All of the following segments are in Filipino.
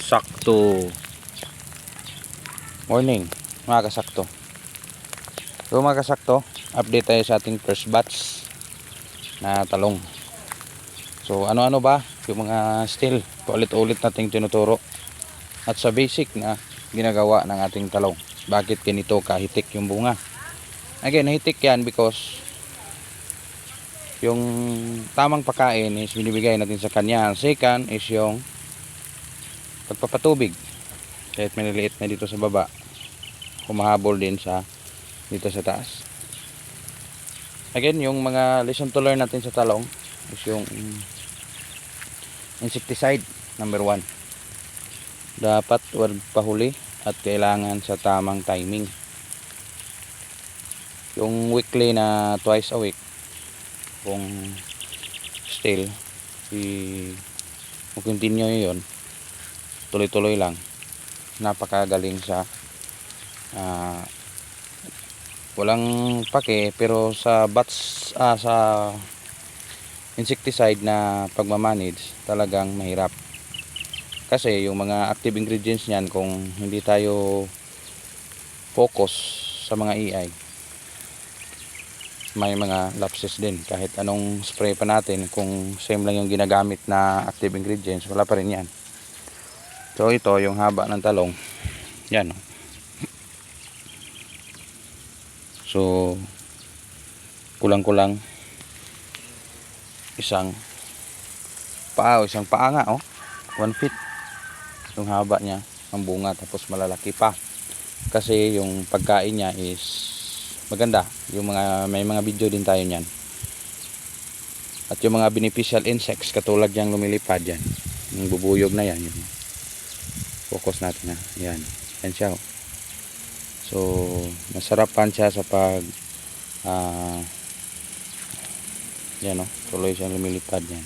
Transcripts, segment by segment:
Sakto. Morning, mga kasakto. So mga kasakto, update tayo sa ating first batch na talong. So ano-ano ba yung mga still paulit-ulit nating tinuturo at sa basic na ginagawa ng ating talong. Bakit ganito kahitik yung bunga? Again, nahitik yan because yung tamang pagkain is binibigay natin sa kanya. Ang second is yung pagpapatubig. Kahit maliliit na dito sa baba, humahabol din sa dito sa taas. Again, yung mga lesson to learn natin sa talong is yung insecticide number 1. Dapat wag pahuli at kailangan sa tamang timing. Yung weekly na twice a week, kung still continue yun, tuloy-tuloy lang, napakagaling sa walang pake, pero sa sa insecticide na pagmamanage talagang mahirap kasi yung mga active ingredients niyan, kung hindi tayo focus sa mga EI, may mga lapses din. Kahit anong spray pa natin, kung same lang yung ginagamit na active ingredients, wala pa rin yan. So ito yung haba ng talong yan. So kulang-kulang isang paa nga, 1 feet yung haba niya ang bunga, tapos malalaki pa kasi yung pagkain niya is maganda. Yung may mga video din tayo niyan. At yung mga beneficial insects katulad yang lumilipad yan, yung bubuyog na yan, yung focus natin na yan siya. So masarapan siya sa pag yan, tuloy siyang lumilipad yan.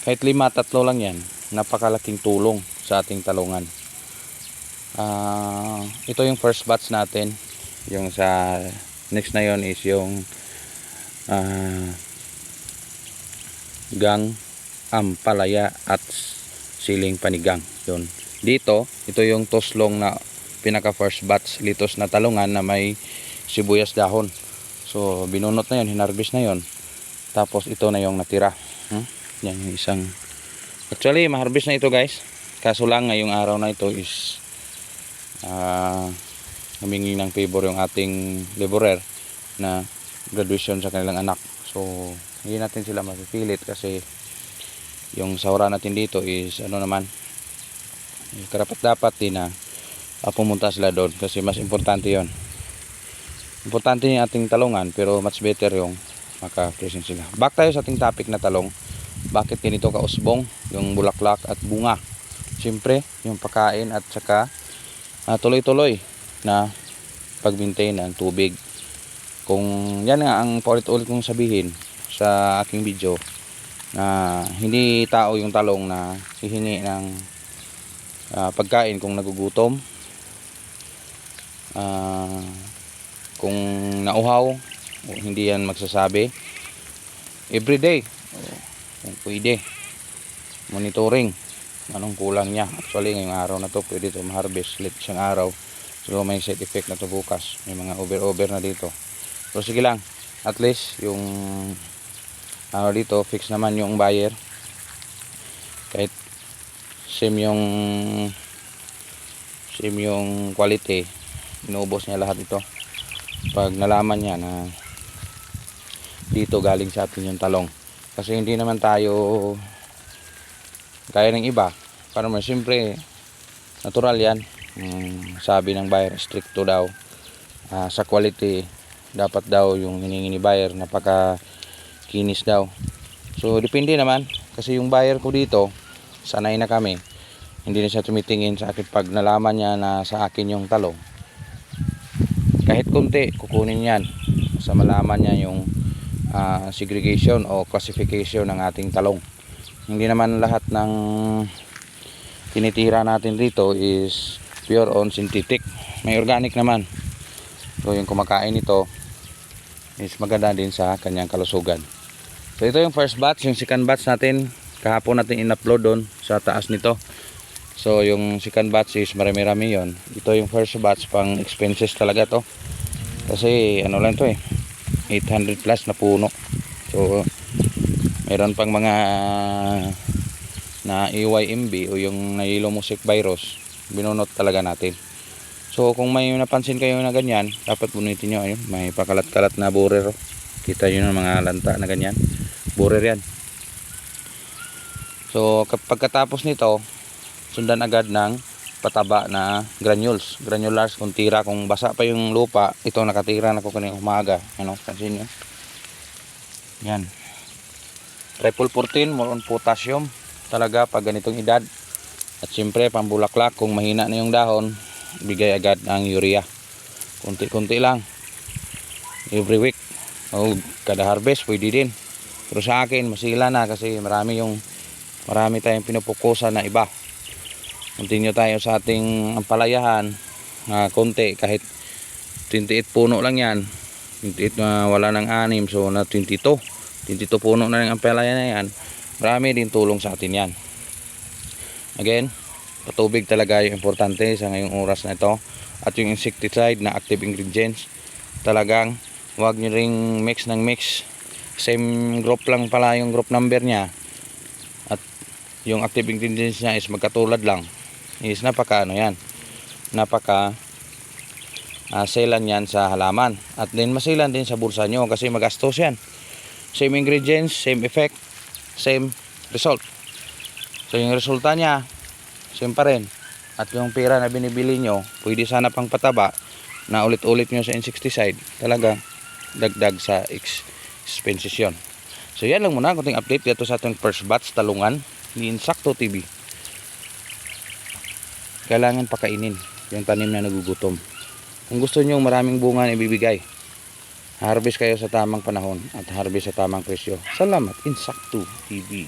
Kahit 5-3 lang yan, napakalaking tulong sa ating talungan. Ito yung first batch natin. Yung sa next na yon is yung gang, ampalaya at siling panigang. Yun. Dito, ito yung toslong na pinaka first batch litos na talungan na may sibuyas dahon. So binunot na yon, hinarvest na yon. Tapos ito na yung natira. Yan yung isang, actually maharvest na ito guys, kaso lang ngayong araw na ito is humingi ng favor yung ating laborer na graduation sa kanilang anak. So hindi natin sila mapipilit kasi yung sahura natin dito is karapat dapat din na pumunta sila doon kasi mas importante yon. Importante yung ating talungan, pero much better yung maka-present sila. Back tayo sa ating topic na talong. Bakit ganito kausbong yung bulaklak at bunga? Siyempre yung pagkain at saka tuloy-tuloy na pag-maintain ng tubig. Kung yan nga ang paulit-ulit kong sabihin sa aking video, na hindi tao yung talong na hihingi ng pagkain kung nagugutom, kung nauhaw, hindi yan magsasabi. Everyday kung pwede monitoring anong kulang niya. Actually ngayong araw na to pwede to ma-harvest, late siyang araw, so may side effect na to bukas, may mga over na dito. So sige lang, at least yung dito fix naman yung buyer, kahit same yung quality, inuubos niya lahat ito pag nalaman niya na dito galing sa atin yung talong. Kasi hindi naman tayo kaya ng iba. Para mo, siyempre natural yan. Sabi ng buyer, stricto daw sa quality. Dapat daw yung hiningi ni buyer napaka kinis daw. So depende naman, kasi yung buyer ko dito sanay na kami, hindi na siya tumitingin sa akin. Pag nalaman niya na sa akin yung talong, kahit kunti kukunin yan sa malaman niya yung segregation o classification ng ating talong. Hindi naman lahat ng tinitira natin dito is pure on synthetic, may organic naman. So yung kumakain nito is maganda din sa kanyang kalusugan. So ito yung first batch. Yung second batch natin kahapon natin in-upload doon sa taas nito. So yung second batch is marami-rami yon. Ito yung first batch, pang expenses talaga to. Kasi ano lang to 800 plus na puno. So meron pang mga na EYMB o yung Nilo mosaic virus, binunot talaga natin. So kung may napansin kayo na ganyan, dapat bunutin nyo. Ayun, may pakalat-kalat na borer. Kita nyo ng mga lanta na ganyan, borer yan. So pagkatapos nito, sundan agad ng pataba na granulars. Kung tira, kung basa pa yung lupa, ito nakatira na ko kanina umaga. Ano, pansin nyo yan, triple 14, more on potassium talaga pag ganitong edad. At siyempre pambulaklak, kung mahina na yung dahon, bigay agad ang urea, kunti-kunti lang every week o kada harvest pwede din. Pero sa akin masila na kasi marami tayong pinupukusan na iba. Continue tayo sa ating palayahan konti, kahit 28 puno lang yan, 28 na wala ng 6, so na 22 puno na lang ang palayan na yan. Marami din tulong sa atin yan. Again, patubig talaga yung importante sa ngayong oras na ito. At yung insecticide na active ingredients, talagang huwag nyo ring mix ng mix. Same group lang pala yung group number niya. At yung active ingredients niya is magkatulad lang. Is napaka selan yan sa halaman. At din masilan din sa bulsa nyo kasi magastos yan. Same ingredients, same effect, same result. So yung resulta niya same pa rin. At yung pera na binibili nyo, pwede sana pang pataba na ulit-ulit nyo sa insecticide, talaga dagdag sa expenses yun. So yan lang muna, kunting update dito sa ating first batch talungan ni Insakto TV. Kailangan pakainin yung tanim na nagugutom. Kung gusto nyo maraming bunga na ibibigay, harvest kayo sa tamang panahon at harvest sa tamang presyo. Salamat, Insakto TV.